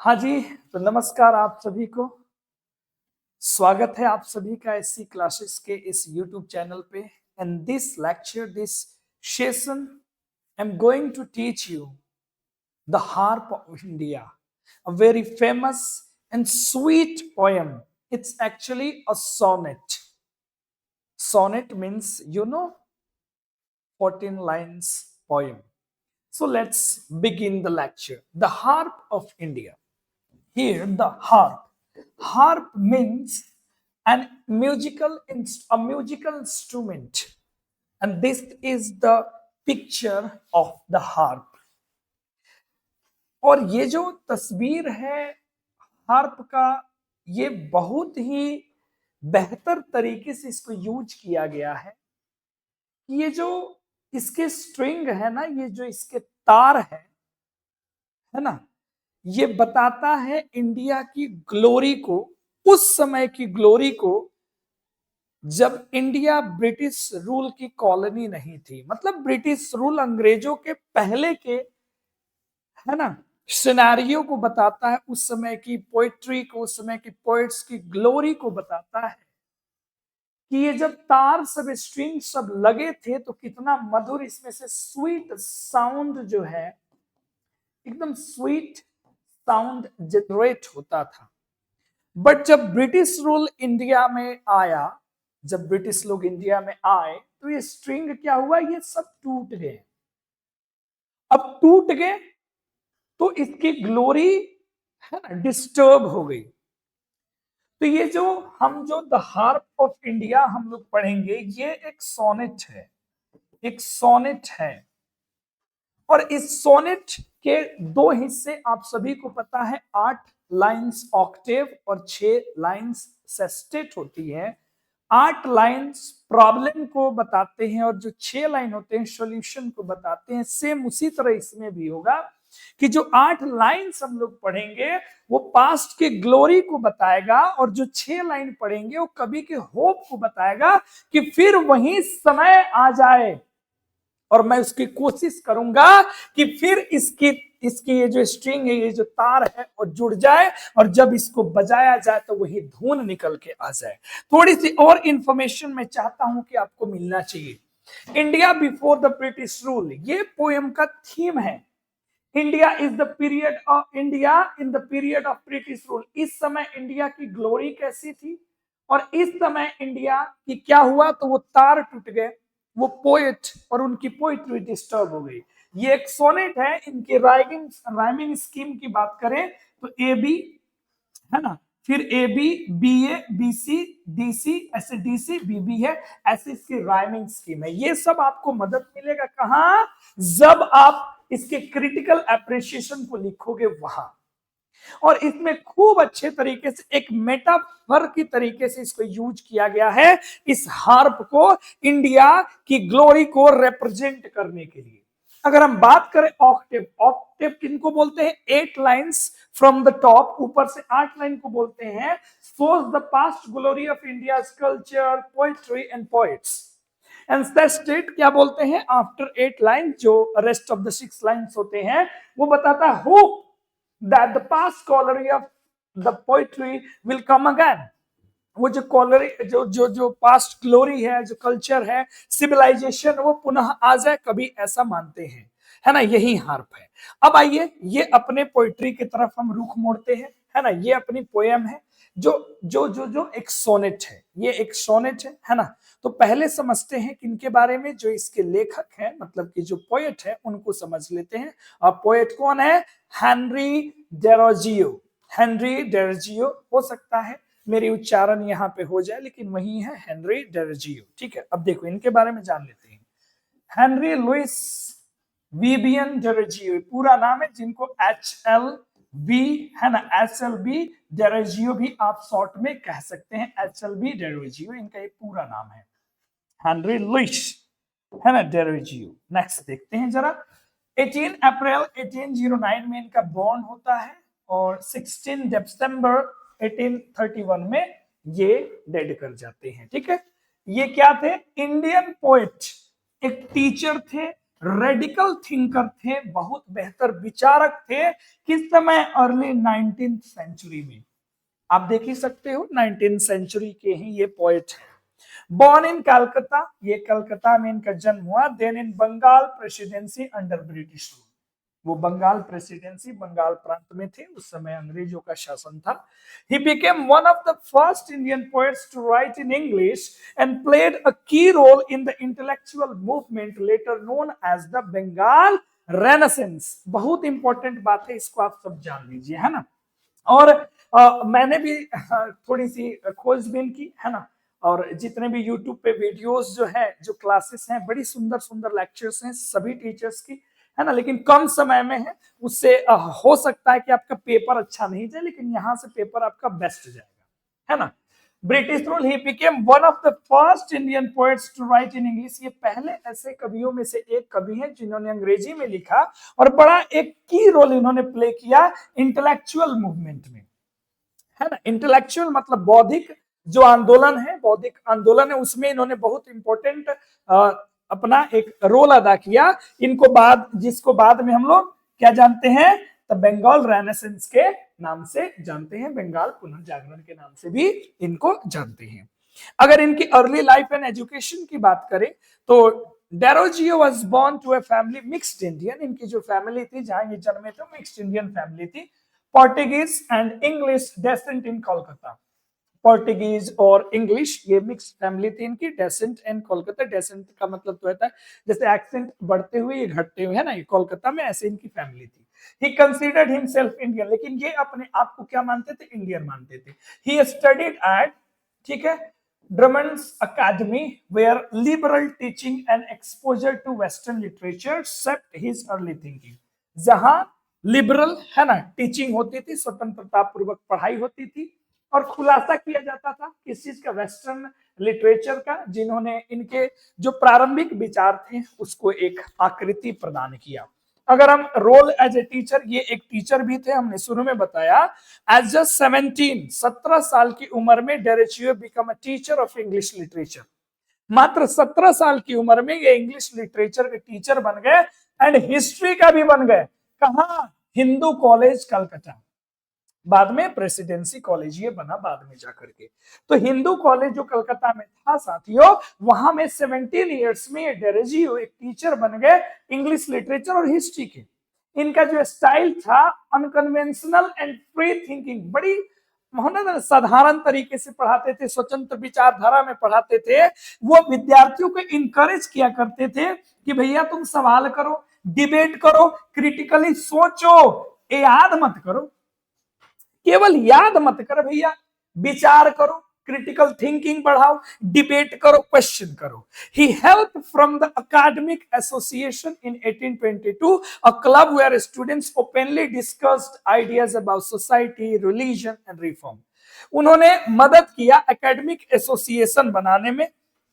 हाँ जी, तो नमस्कार आप सभी को। स्वागत है आप सभी का एससी क्लासेस के इस यूट्यूब चैनल पे। And this lecture, this session, I am going to teach you the harp of India, a very famous and sweet poem. It's actually a sonnet. Sonnet means, 14 lines poem. So let's begin the lecture. The harp of India. Here, the harp. Harp means a musical instrument, and this is the picture of the harp. और ये जो तस्वीर है harp का, ये बहुत ही बेहतर तरीके से इसको यूज किया गया है। ये जो इसके स्ट्रिंग है ना, ये जो इसके तार है ना, ये बताता है इंडिया की ग्लोरी को, उस समय की ग्लोरी को, जब इंडिया ब्रिटिश रूल की कॉलोनी नहीं थी। मतलब ब्रिटिश रूल अंग्रेजों के पहले के, है ना, सिनेरियो को बताता है, उस समय की पोएट्री को, उस समय की पोएट्स की ग्लोरी को बताता है कि ये जब तार सब स्ट्रिंग सब लगे थे तो कितना मधुर इसमें से स्वीट साउंड जो है, एकदम स्वीट साउंड जनरेट होता था। बट जब ब्रिटिश रूल इंडिया में आया, जब ब्रिटिश लोग इंडिया में आए, तो ये स्ट्रिंग क्या हुआ, ये सब टूट गए। अब टूट गए तो इसकी ग्लोरी, है ना, डिस्टर्ब हो गई। तो ये जो द हार्प ऑफ इंडिया हम लोग पढ़ेंगे, ये एक सोनेट है, एक सोनेट है। और इस सोनेट के दो हिस्से आप सभी को पता है, 8 लाइंस ऑक्टेव और 6 लाइंस सेस्टेट होती है। 8 लाइंस प्रॉब्लम को बताते हैं और जो 6 लाइन होते हैं सॉल्यूशन को बताते हैं। सेम उसी तरह इसमें भी होगा कि जो 8 लाइंस हम लोग पढ़ेंगे वो पास्ट के ग्लोरी को बताएगा, और जो 6 लाइन पढ़ेंगे वो कभी के होप को बताएगा कि फिर वही समय आ जाए। और मैं उसकी कोशिश करूंगा कि फिर इसकी ये जो स्ट्रिंग है, ये जो तार है, वो जुड़ जाए, और जब इसको बजाया जाए तो वही धुन निकल के आ जाए। थोड़ी सी और इंफॉर्मेशन मैं चाहता हूं कि आपको मिलना चाहिए। India before the British rule, ये पोएम का थीम है। India is the period of India in the period of British rule. इस समय इंडिया की ग्लोरी कैसी थी, और इस समय इंडिया की क्या हुआ, तो वो तार टूट गए, वो पोएट और उनकी पोइट्री डिस्टर्ब हो गई। ये एक सोनेट है। इनकी राइमिंग स्कीम की बात करें तो ए बी, है ना, फिर A B, B A, B C, D C, ऐसे डी सी, बी बी है, ऐसे इसकी राइमिंग स्कीम है। ये सब आपको मदद मिलेगा कहां, जब आप इसके क्रिटिकल अप्रिशिएशन को लिखोगे वहां। और इसमें खूब अच्छे तरीके से एक मेटाफर की तरीके से इसको यूज किया गया है, इस हार्प को इंडिया की ग्लोरी को रिप्रेजेंट करने के लिए। अगर हम बात करें ऑक्टेव, ऑक्टेव किनको बोलते हैं, 8 लाइंस फ्रॉम द टॉप, ऊपर से 8 लाइन को बोलते हैं, shows the past glory of India's culture, poetry and poets. And state क्या बोलते हैं, आफ्टर 8 लाइन, जो रेस्ट ऑफ द 6 लाइंस होते हैं, वो बताता है hope that the past glory of the poetry will come again। वो जो कॉलरी, जो पास्ट ग्लोरी है, जो कल्चर है, सिविलाइजेशन, वो पुनः आ जाए, कभी ऐसा मानते हैं, है ना। यही हार्प है। अब आइए, ये अपने पोइट्री की तरफ हम रुख मोड़ते हैं, है ना। ये अपनी पोएम है, जो जो जो जो एक सोनेट है, ये एक सोनेट है ना। तो पहले समझते हैं कि इनके बारे में, जो इसके लेखक हैं, मतलब कि जो पोएट है, उनको समझ लेते हैं। और पोएट कौन है, हेनरी डेरोजियो। हेनरी डेरोजियो हो सकता है मेरी उच्चारण यहाँ पे हो जाए, लेकिन वही है हेनरी डेरोजियो। ठीक है, अब देखो इनके बारे में जान लेते हैं। हेनरी लुइस विबियन डेरोजियो पूरा नाम है, जिनको HLB, है ना, HLB डेरोजियो भी आप शॉर्ट में कह सकते हैं। HLB डेरोजियो इनका ये पूरा नाम है, हेनरी लुइस, है ना, डेरोजियो। नेक्स्ट देखते हैं जरा। 18 अप्रैल 1809 में इनका बॉर्न होता है, और 16 दिसंबर 1831 में ये डेड कर जाते हैं। ठीक है, ये क्या थे, इंडियन पोएट, एक टीचर थे, रेडिकल थिंकर थे, बहुत बेहतर विचारक थे। किस समय? अर्ली 19th सेंचुरी में। आप देख ही सकते हो 19th सेंचुरी के ही ये पोएट हैं। बॉर्न इन कलकत्ता, ये कलकत्ता में इनका जन्म हुआ। Then in Bengal presidency under British rule, वो बंगाल प्रेसिडेंसी, बंगाल प्रांत में थे, उस समय अंग्रेजों का शासन था। He became one of the first Indian poets to write in English and played a key role in the intellectual movement later known as the Bengal Renaissance। बहुत इंपॉर्टेंट बात है, इसको आप सब जान लीजिए, है ना। और मैंने भी थोड़ी सी खोजबीन की, है ना। और जितने भी यूट्यूब पे वीडियोस जो है, जो क्लासेस हैं, बड़ी सुंदर सुंदर लेक्चर्स हैं सभी टीचर्स की, है ना। लेकिन कम समय में है, उससे हो सकता है कि आपका पेपर अच्छा नहीं जाए, लेकिन यहाँ से पेपर आपका बेस्ट जाएगा, है ना। British rule, he became one of the first Indian poets to write in English. ये पहले ऐसे कवियों में से एक कवि हैं जिन्होंने अंग्रेजी में लिखा, और बड़ा एक की रोल इन्होंने प्ले किया इंटेलेक्चुअल मूवमेंट में, है ना। इंटेलेक्चुअल मतलब बौद्धिक जो आंदोलन है, बौद्धिक आंदोलन है, उसमें इन्होंने बहुत इंपॉर्टेंट अपना एक रोल अदा किया। इनको जिसको बाद में हम लोग क्या जानते हैं, तो बंगाल रेनेसेंस के नाम से जानते हैं, बंगाल पुनर्जागरण के नाम से भी इनको जानते हैं। अगर इनकी अर्ली लाइफ एंड एजुकेशन की बात करें तो Derozio was born to a family mixed Indian. इनकी जो फैमिली थी, जहां ये जन्मे थे, मिक्स्ड इंडियन फैमिली थी। Portuguese and English descent in Kolkata, Portuguese और इंग्लिश ये मिक्स फैमिली थी इनकी। डेसेंट एंड कोलकाता, डेसेंट का मतलब तो होता है जैसे एक्सेंट बढ़ते हुए ये घटते हुए, है ना, ये कोलकाता में ऐसे इनकी फैमिली थी। ही कंसीडर्ड हिमसेल्फ इंडियन, लेकिन ये अपने आप को क्या मानते थे? इंडियन मानते थे। ही स्टडीड एट, ठीक है, Drummond's Academy, where liberal teaching and exposure to Western literature shaped his early thinking। जहां लिबरल, है ना, टीचिंग होती थी, स्वतंत्रता पूर्वक पढ़ाई होती थी, और खुलासा किया जाता था किस चीज का? वेस्टर्न लिटरेचर का, जिन्होंने इनके जो प्रारंभिक विचार थे उसको एक आकृति प्रदान किया। अगर हम रोल एज ए टीचर, ये एक टीचर भी थे, हमने शुरू में बताया। एज जस्ट 17 साल की उम्र में Derozio become a teacher of English literature. मात्र 17 साल की उम्र में ये इंग्लिश लिटरेचर के टीचर बन गए, एंड हिस्ट्री का भी बन गए। कहा? हिंदू कॉलेज कलकत्ता, बाद में प्रेसिडेंसी कॉलेज ये बना बाद में जाकर के। तो हिंदू कॉलेज जो कलकत्ता में था साथियों, वहां में 17 इयर्स में ये डेरोजियो एक टीचर बन गए इंग्लिश लिटरेचर और हिस्ट्री के। इनका जो स्टाइल था अनकन्वेंशनल एंड फ्री थिंकिंग, बड़ी साधारण तरीके से पढ़ाते थे, स्वतंत्र विचारधारा में पढ़ाते थे। वो विद्यार्थियों को इनकरेज किया करते थे कि भैया तुम सवाल करो, डिबेट करो, क्रिटिकली सोचो, याद मत करो, केवल याद मत कर भैया, विचार करो, क्रिटिकल थिंकिंग बढ़ाओ, डिबेट करो, क्वेश्चन करो। He helped from the Academic Association in 1822, a club where students openly discussed ideas about society, religion and reform। उन्होंने मदद किया एकेडमिक एसोसिएशन बनाने में,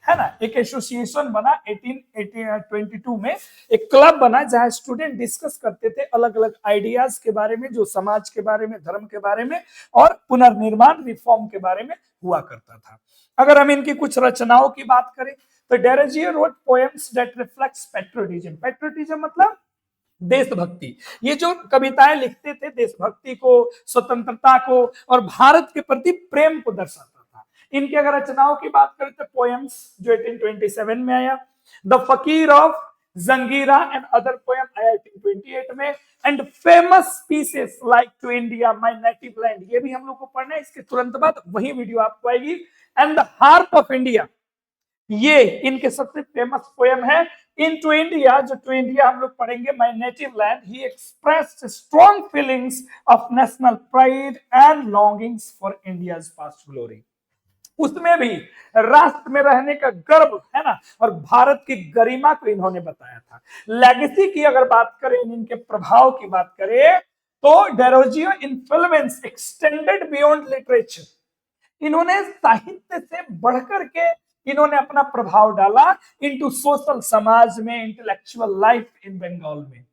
है ना। एक एसोसिएशन बना 1822 में, एक क्लब बना जहां स्टूडेंट डिस्कस करते थे अलग अलग आइडियाज के बारे में, जो समाज के बारे में, धर्म के बारे में और पुनर्निर्माण रिफॉर्म के बारे में हुआ करता था। अगर हम इनकी कुछ रचनाओं की बात करें तो Derozio wrote poems that reflects patriotism. Patriotism मतलब देशभक्ति। ये जो कविताएं लिखते थे देशभक्ति को, स्वतंत्रता को और भारत के प्रति प्रेम को दर्शाता था। इनकी अगर रचनाओं की बात करें तो पोएम्स जो 1827 में आया, the fakir of Jungheera and other poem आया 1828 में, and famous pieces like to India my native land, ये भी हम लोग को पढ़ना है, इसके तुरंत बाद वही वीडियो आपको आएगी, and the harp of India, ये इनके सबसे फेमस पोएम है। इन टू इंडिया, जो टू इंडिया हम लोग पढ़ेंगे, my native land, he expressed strong feelings of national pride and longings for India's past glory. उसमें भी राष्ट्र में रहने का गर्व, है ना, और भारत की गरिमा को इन्होंने बताया था। लेगेसी की अगर बात करें, इनके प्रभाव की बात करें तो Derozio influence extended beyond literature. इन्होंने साहित्य से बढ़कर के इन्होंने अपना प्रभाव डाला इनटू सोशल, समाज में, इंटेलेक्चुअल लाइफ इन बंगाल में।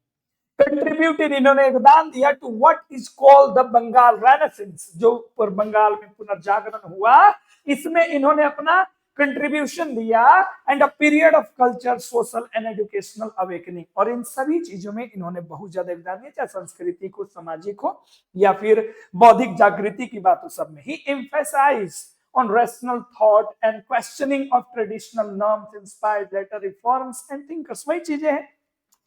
कंट्रीब्यूटेड, इन्होंने योगदान दिया to what is called the Bengal renaissance, जो पर बंगाल में पुनर्जागरण हुआ, इसमें इन्होंने अपना कंट्रीब्यूशन दिया and a period of culture, social and educational awakening. और इन सभी चीजों में इन्होंने बहुत ज्यादा योगदान दिया, चाहे संस्कृति को, सामाजिक हो या फिर बौद्धिक जागृति की बात हो, सब में ही emphasise on rational thought and questioning of traditional norms inspired later reforms and thinkers। वही चीजें हैं,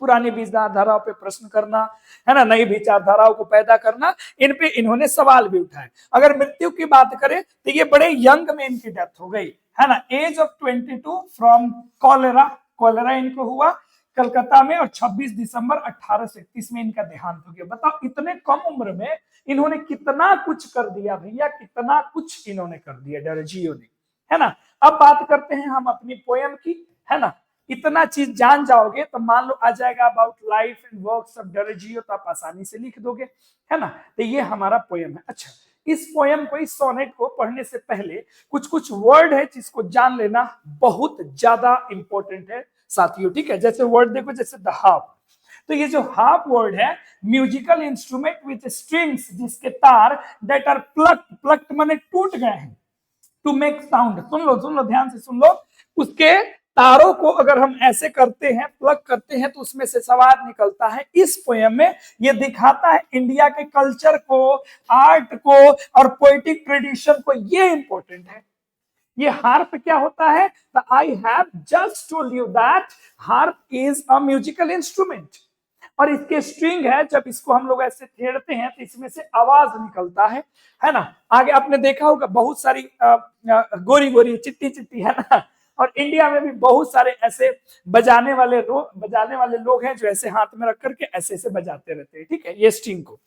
पुरानी विचारधाराओं पे प्रश्न करना, है ना, नई विचारधाराओं को पैदा करना, इन पे इन्होंने सवाल भी उठाए। अगर मृत्यु की बात करें तो ये बड़े यंग में इनकी डेथ हो गई, है ना, एज ऑफ 22 फ्रॉम कॉलेरा इनको हुआ कलकत्ता में, और 26 दिसंबर 1831 में इनका देहांत हो गया। बताओ इतने कम उम्र में इन्होंने कितना कुछ कर दिया भैया, कितना कुछ इन्होंने कर दिया डेरोजियो ने, है ना। अब बात करते हैं हम अपनी पोयम की, है ना। इतना चीज जान जाओगे तो मान लो आ जाएगा about life and works of Derozio, तो आप आसानी से लिख दोगे, है ना। तो ये हमारा पोयम है। अच्छा, इस पोयम को, इस सोनेट को पढ़ने से पहले कुछ कुछ वर्ड है जिसको जान लेना बहुत ज्यादा इंपॉर्टेंट है साथियों, ठीक है। जैसे वर्ड देखो, जैसे द हार्प, तो ये जो हार्प वर्ड है, म्यूजिकल इंस्ट्रूमेंट विथ स्ट्रिंग्स, जिसके तार दैट आर प्लक्ड माने टूट गए हैं, टू मेक साउंड। सुन लो ध्यान से सुन लो, उसके तारों को अगर हम ऐसे करते हैं, प्लग करते हैं, तो उसमें से सवाल निकलता है। इस पोयम में ये दिखाता है इंडिया के कल्चर को, आर्ट को और पोएटिक ट्रेडिशन को। ये इंपॉर्टेंट है। ये हार्प क्या होता है? I have just told you that harp is a musical instrument, और इसके स्ट्रिंग है, जब इसको हम लोग ऐसे छेड़ते हैं तो इसमें से आवाज निकलता है ना। आगे आपने देखा होगा बहुत सारी गोरी गोरी चिट्टी चिट्टी, है ना, और इंडिया में भी बहुत सारे ऐसे बजाने वाले लोग हैं जो ऐसे हाथ में रख करके ऐसे ऐसे बजाते रहते हैं, ठीक है, ये स्ट्रिंग को।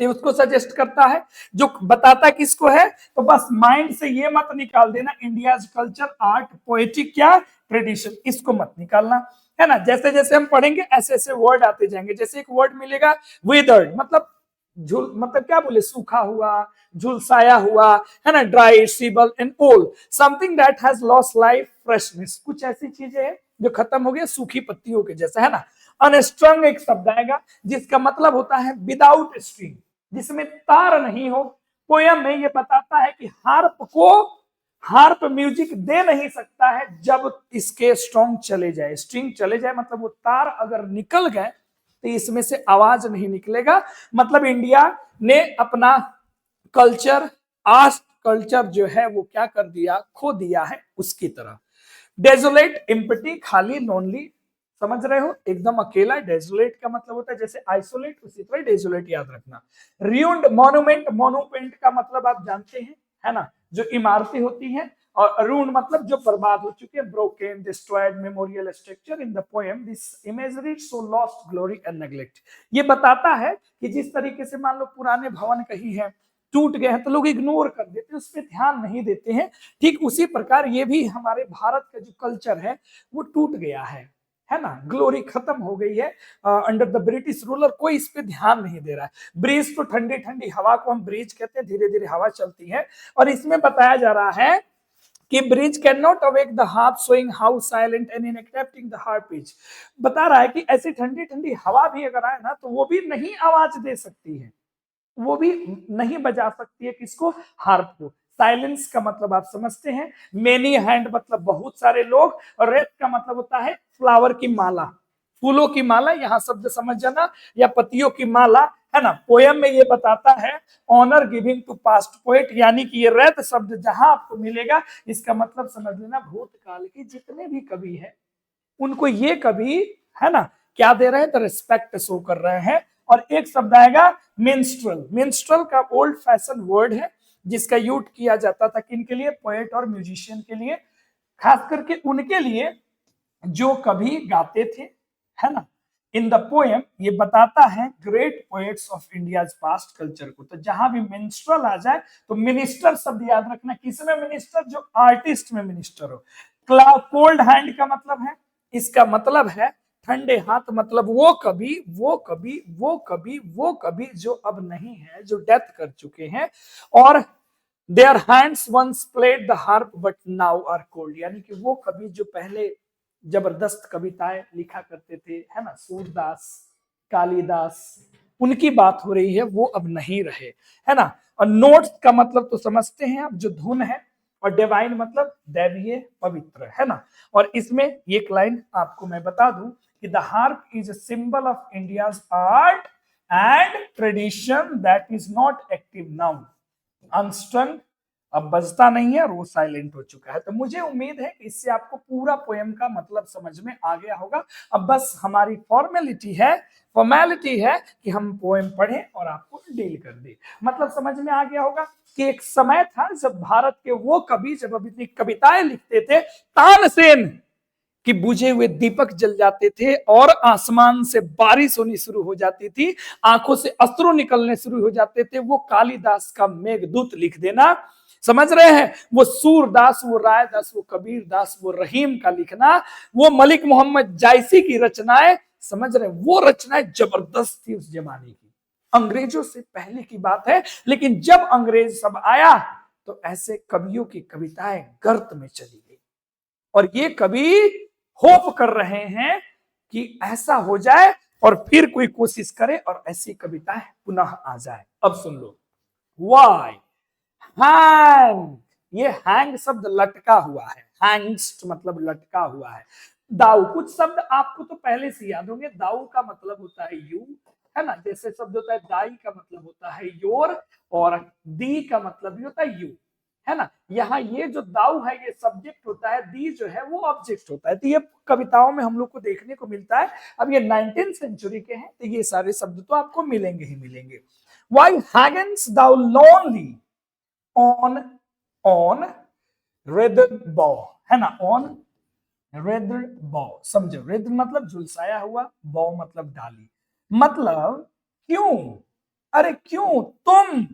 तो उसको सजेस्ट करता है, जो बताता किसको है, तो बस माइंड से ये मत निकाल देना इंडिया कल्चर, आर्ट, पोएटिक क्या ट्रेडिशन, इसको मत निकालना, है ना। जैसे जैसे हम पढ़ेंगे ऐसे ऐसे वर्ड आते जाएंगे। जैसे एक वर्ड मिलेगा विदर्ड, मतलब मतलब क्या बोले, सूखा हुआ, झुलसाया हुआ, है ना, dry, shrivel and old, something that has lost life freshness, कुछ ऐसी चीजें हैं जो खत्म हो गई, सूखी पत्तियों के जैसा, है ना। अनस्ट्रंग एक शब्द आएगा जिसका मतलब होता है विदाउट स्ट्रिंग, जिसमें तार नहीं हो। पोयम में ये बताता है कि हार्प म्यूजिक दे नहीं सकता है जब इसके स्ट्रॉन्ग चले जाए, स्ट्रिंग चले जाए, मतलब वो तार अगर निकल गए तो इसमें से आवाज नहीं निकलेगा। मतलब इंडिया ने अपना कल्चर, आर्ट कल्चर जो है वो क्या कर दिया, खो दिया है उसकी तरह। डेजोलेट, एम्प्टी, खाली, लोनली, समझ रहे हो, एकदम अकेला। डेजोलेट का मतलब होता है जैसे आइसोलेट, उसी तरह डेजोलेट याद रखना। रियून्ड मॉन्यूमेंट, मोनूमेंट का मतलब आप जानते हैं, है ना, जो इमारतें होती हैं, और रून मतलब जो बर्बाद हो चुके हैं, broken, destroyed memorial structure. In the poem this imagery so lost glory and neglect. ये बताता है कि जिस तरीके से मान लो पुराने भवन कहीं है, टूट गए हैं, तो लोग इग्नोर कर देते हैं, उस पर ध्यान नहीं देते हैं। ठीक उसी प्रकार ये भी हमारे भारत का जो कल्चर है वो टूट गया है ना, ग्लोरी खत्म हो गई है अंडर द ब्रिटिश रूलर। कोई इस पे ध्यान नहीं दे रहा है। ब्रीज तो ठंडी ठंडी हवा को हम ब्रीज कहते हैं, धीरे धीरे हवा चलती है। और इसमें बताया जा रहा है कि bridge can not awake the harp, showing how silent and unaccepting the harp is. बता रहा है कि ऐसी ठंडी ठंडी हवा भी अगर आए ना तो वो भी नहीं आवाज दे सकती है, वो भी नहीं बजा सकती है किसको, हार्प को। साइलेंस का मतलब आप समझते हैं, मेनी हैंड मतलब बहुत सारे लोग, और रेत का मतलब होता है फ्लावर की माला, फूलों की माला, यहाँ शब्द समझ जाना, या पतियों की माला, है ना। पोयम में ये बताता है honour giving to past poet, यानी कि ये रेत शब्द जहां आपको मिलेगा इसका मतलब समझ लेना भूतकाल के जितने भी कवि हैं उनको ये कवि, है ना, क्या दे रहे हैं, तो रिस्पेक्ट शो कर रहे हैं। और एक शब्द आएगा मिन्स्ट्रल। मिन्स्ट्रल का ओल्ड फैशन वर्ड है जिसका यूज किया जाता था किन के लिए, पोएट और म्यूजिशियन के लिए, खास करके उनके लिए जो कभी गाते थे, है ना। इन द पोएम ये बताता है great poets of India's past culture को। तो जहां भी मिनिस्ट्रल आ जाए तो मिनिस्टर शब्द याद रखना, किसमें मिनिस्टर, जो आर्टिस्ट में मिनिस्टर हो। कोल्ड हैंड का मतलब है, इसका मतलब है ठंडे हाथ, मतलब वो कभी जो अब नहीं है, जो डेथ कर चुके हैं। और their hands once played the harp but now are cold, यानी कि वो कभी जो पहले जबरदस्त कविताएं लिखा करते थे, है ना, सूरदास, कालिदास, उनकी बात हो रही है, वो अब नहीं रहे, है ना। और नोट्स का मतलब तो समझते हैं आप, जो धुन है, और डिवाइन मतलब दैवीय पवित्र, है ना। और इसमें एक लाइन आपको मैं बता दूं कि the harp is a symbol of India's art and tradition that is not active now, unstrung, अब बजता नहीं है और वो साइलेंट हो चुका है। तो मुझे उम्मीद है कि इससे आपको पूरा पोएम का मतलब समझ में आ गया होगा। अब बस हमारी फॉर्मेलिटी है कि हम पोएम पढ़ें और आपको डील कर दे। मतलब समझ में आ गया होगा कि एक समय था जब भारत के वो कवि जब अपनी कविताएं लिखते थे, तानसेन कि बुझे हुए दीपक जल जाते थे और आसमान से बारिश होनी शुरू हो जाती थी, आंखों से अश्रु निकलने शुरू हो जाते थे, वो कालिदास का मेघदूत लिख देना, समझ रहे हैं, वो सूरदास, वो रायदास, वो कबीर दास, वो रहीम का लिखना, वो मलिक मोहम्मद जायसी की रचनाएं, समझ रहे हैं, वो रचनाएं जबरदस्त थी उस जमाने की, अंग्रेजों से पहले की बात है। लेकिन जब अंग्रेज सब आया तो ऐसे कवियों की कविताएं गर्त में चली गई और ये कवि होप कर रहे हैं कि ऐसा हो जाए और फिर कोई कोशिश करे और ऐसी कविताएं पुनः आ जाए। अब सुन लो, वाई हैंग, ये हैंग शब्द लटका हुआ है, हैंगस्ट मतलब लटका हुआ है। दाऊ, कुछ शब्द आपको तो पहले से याद होंगे, दाऊ का मतलब होता है यू, है ना, जैसे शब्द होता है दाई का मतलब होता है योर, और दी का मतलब भी होता है यू, है ना। यहाँ ये जो दाऊ है ये सब्जेक्ट होता है, दी जो है वो ऑब्जेक्ट होता है। तो ये कविताओं में हम लोग को देखने को मिलता है। अब ये 19th सेंचुरी के हैं तो ये सारे शब्द तो आपको मिलेंगे ही मिलेंगे। वाई हैगन्स thou lonely on rhythm bough, है ना, ऑन रिदम बॉ, समझो, रिदम मतलब झुलसाया हुआ, बॉ मतलब डाली, मतलब क्यों, अरे क्यों तुम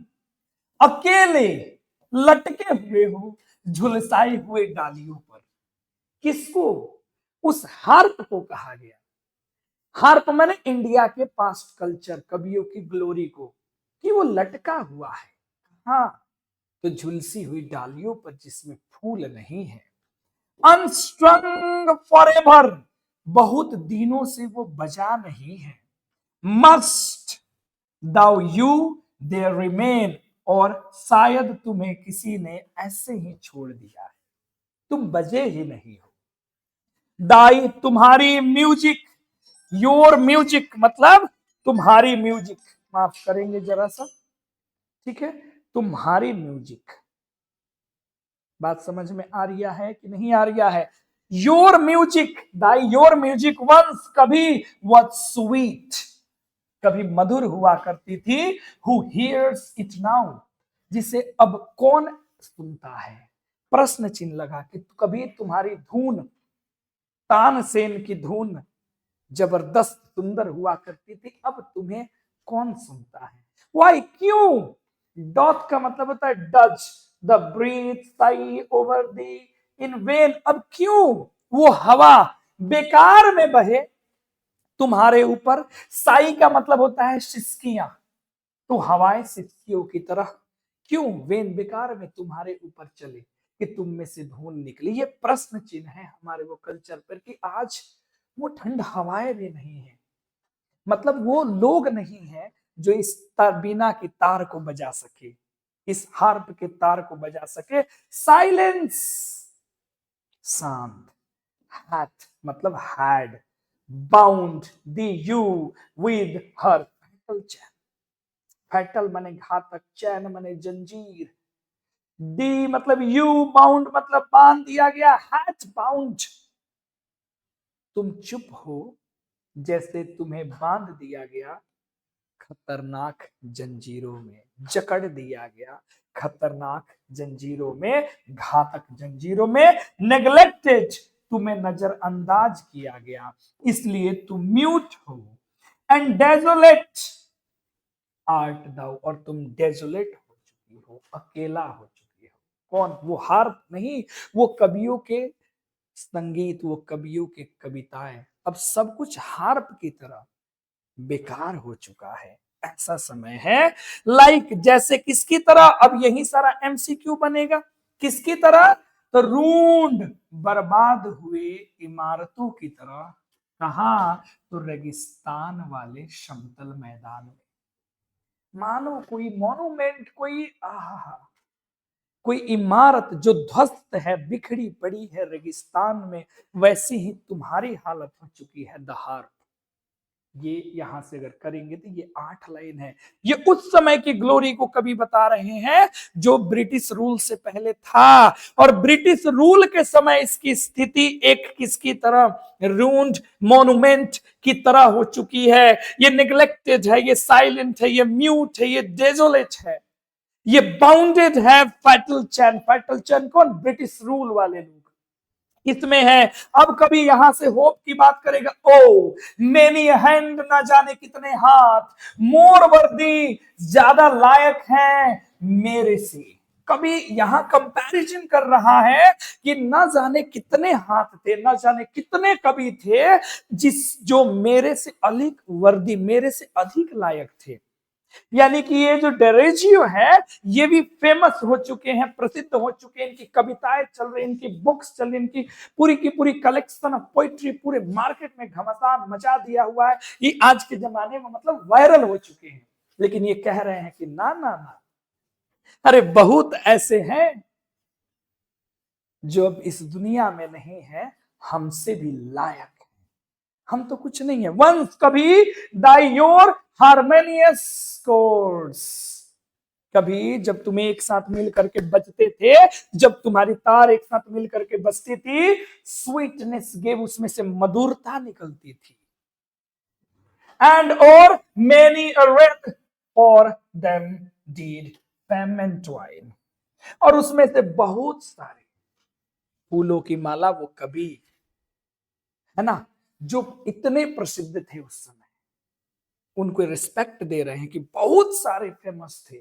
अकेले लटके हुए हो झुलसाई हुए डालियों पर। किसको, उस हार्प को कहा गया। हार्प मैंने इंडिया के पास्ट कल्चर, कवियों की ग्लोरी को, कि वो लटका हुआ है, हाँ, तो झुलसी हुई डालियों पर जिसमें फूल नहीं है। अनस्ट्रंग फॉरएवर, बहुत दिनों से वो बजा नहीं है। Must thou you there remain, और शायद तुम्हें किसी ने ऐसे ही छोड़ दिया है, तुम बजे ही नहीं हो। दाई, तुम्हारी म्यूजिक, योर म्यूजिक मतलब तुम्हारी म्यूजिक, माफ करेंगे जरा सा, ठीक है, तुम्हारी म्यूजिक, बात समझ में आ रही है कि नहीं आ रही है। Your music, thy your music once, कभी वॉज स्वीट, कभी मधुर हुआ करती थी, हु हियर्स इट नाउ, जिसे अब कौन सुनता है। प्रश्न चिन्ह लगा कि कभी तुम्हारी धुन, तानसेन की धुन जबरदस्त सुंदर हुआ करती थी, अब तुम्हें कौन सुनता है। वाई, क्यों, डॉथ का मतलब होता है does, the breath sigh over the in vain, अब क्यों वो हवा बेकार में बहे तुम्हारे ऊपर। साई का मतलब होता है सिसकियां, तो हवाएं सिसकियों की तरह क्यों वेन बेकार में तुम्हारे ऊपर चले कि तुम में से धुन निकली। ये प्रश्न चिन्ह है हमारे वो कल्चर पर कि आज वो ठंड हवाएं भी नहीं है, मतलब वो लोग नहीं है जो इस बीना की तार को बजा सके, इस हार्प के तार को बजा सके। साइलेंस, शांत, हैथ मतलब had, bound the you with her fatal chain, fatal माने घातक, चैन माने जंजीर, दी मतलब यू, बाउंड मतलब बांध दिया गया, हैथ बाउंड, तुम चुप हो जैसे तुम्हें बांध दिया गया खतरनाक जंजीरों में, जकड़ दिया गया खतरनाक जंजीरों में, घातक जंजीरों में। नेग्लेक्टेड, तुम्हें नजरअंदाज किया गया, इसलिए तुम म्यूट हो। एंड डेजोलेट आर्ट दाउ, और तुम डेजोलेट हो चुकी हो, अकेला हो चुकी हो। कौन, वो हार्प नहीं, वो कवियों के संगीत, वो कवियों के कविताएं, अब सब कुछ हार्प की तरह बेकार हो चुका है। ऐसा समय है, लाइक जैसे किसकी तरह, अब यही सारा एमसीक्यू बनेगा, किसकी तरह, तो रूंड बर्बाद हुए इमारतों की तरह। कहा, तो रेगिस्तान वाले समतल मैदान में, मानो कोई मॉन्यूमेंट, कोई कोई इमारत जो ध्वस्त है, बिखरी पड़ी है रेगिस्तान में, वैसी ही तुम्हारी हालत हो चुकी है दहार। ये यहां से अगर करेंगे तो ये 8 लाइन है। ये उस समय की ग्लोरी को कभी बता रहे हैं जो ब्रिटिश रूल से पहले था। और ब्रिटिश रूल के समय इसकी स्थिति एक किसकी तरह, रून्ड मॉन्यूमेंट की तरह हो चुकी है। ये निग्लेक्टेड है, ये साइलेंट है, ये म्यूट है, ये डेजोलेट है, ये बाउंडेड है। फैटल चैन कौन, ब्रिटिश रूल वाले लोग इसमें है। अब कभी यहां से होप की बात करेगा, ओ मेनी हैंड, ना जाने कितने हाथ, मोर वर्दी, ज्यादा लायक हैं मेरे से। कभी यहां कंपैरिजन कर रहा है कि ना जाने कितने हाथ थे, ना जाने कितने कवि थे जो मेरे से अधिक वर्दी, मेरे से अधिक लायक थे। यानी कि ये जो डेरेजियो है ये भी फेमस हो चुके हैं, प्रसिद्ध हो चुके हैं, इनकी कविताएं चल रही, इनकी बुक्स चल रही, इनकी पूरी की पूरी कलेक्शन ऑफ पोइट्री पूरे मार्केट में घमासान मचा दिया हुआ है। ये आज के जमाने में मतलब वायरल हो चुके हैं। लेकिन ये कह रहे हैं कि ना ना ना, अरे बहुत ऐसे हैं जो अब इस दुनिया में नहीं है, हमसे भी लायक, हम तो कुछ नहीं है। वंस कभी दाई योर हारमोनियस कोर्ड्स, कभी जब तुम्हें एक साथ मिल करके बजते थे, जब तुम्हारी तार एक साथ मिल करके बजती थी, स्वीटनेस गेव, उसमें से मधुरता निकलती थी। एंड और many a wreath for them did fame entwine, और उसमें से बहुत सारे फूलों की माला वो कभी, है ना, जो इतने प्रसिद्ध थे उस समय, उनको रिस्पेक्ट दे रहे हैं कि बहुत सारे फेमस थे,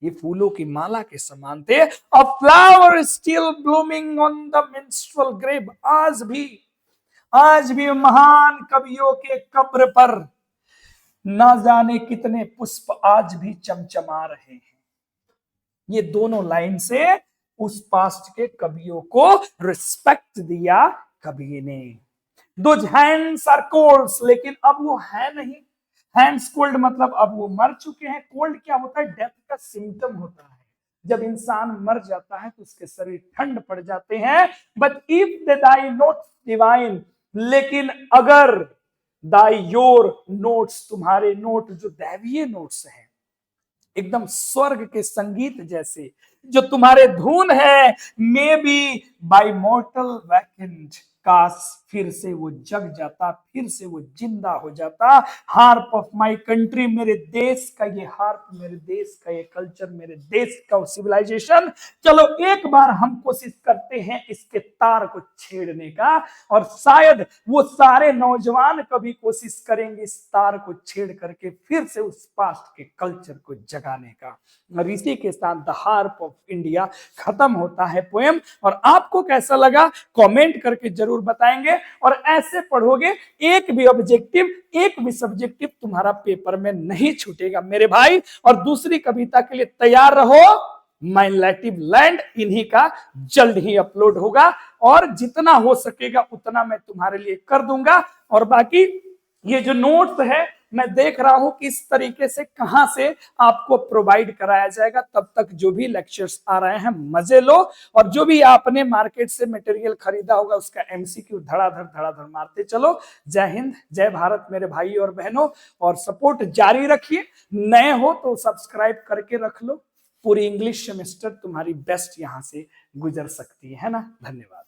ये फूलों की माला के समान थे। A flower still blooming on the minstrel grave, आज भी महान कवियों के कब्र पर ना जाने कितने पुष्प आज भी चमचमा रहे हैं। ये दोनों लाइन से उस पास्ट के कवियों को रिस्पेक्ट दिया कवि ने। Those hands are cold, लेकिन अब वो है नहीं। हैंड्स कोल्ड मतलब अब वो मर चुके हैं। कोल्ड क्या होता है, डेथ का सिम्टम होता है। जब इंसान मर जाता है तो उसके शरीर ठंड पड़ जाते हैं। But if they Dai notes divine, लेकिन अगर दाई योर नोट्स, तुम्हारे नोट जो दैवीय नोट्स हैं, एकदम स्वर्ग के संगीत जैसे जो तुम्हारे धुन है, मे बी बाई मॉर्टल वैकेंट, काश फिर से वो जग जाता, फिर से वो जिंदा हो जाता। हार्प ऑफ माई कंट्री, मेरे देश का ये हार्प, मेरे देश का ये कल्चर, मेरे देश का सिविलाइजेशन। चलो एक बार हम कोशिश करते हैं इसके तार को छेड़ने का, और शायद वो सारे नौजवान कभी कोशिश करेंगे इस तार को छेड़ करके फिर से उस पास्ट के कल्चर को जगाने का। और इसी के साथ द हार्प ऑफ इंडिया खत्म होता है पोएम। और आपको कैसा लगा कमेंट करके जरूर बताएंगे। और ऐसे पढ़ोगे एक भी ऑब्जेक्टिव, एक भी सब्जेक्टिव तुम्हारा पेपर में नहीं छूटेगा मेरे भाई। और दूसरी कविता के लिए तैयार रहो, माय नेटिव लैंड इन्हीं का जल्द ही अपलोड होगा, और जितना हो सकेगा उतना मैं तुम्हारे लिए कर दूंगा। और बाकी ये जो नोट्स है मैं देख रहा हूं कि इस तरीके से कहां से आपको प्रोवाइड कराया जाएगा। तब तक जो भी लेक्चर्स आ रहे हैं मजे लो, और जो भी आपने मार्केट से मटेरियल खरीदा होगा उसका एमसीक्यू धड़ाधड़ मारते चलो। जय हिंद, जय भारत मेरे भाई और बहनों, और सपोर्ट जारी रखिए। नए हो तो सब्सक्राइब करके रख लो। पूरी इंग्लिश सेमेस्टर तुम्हारी बेस्ट यहां से गुजर सकती है ना। धन्यवाद।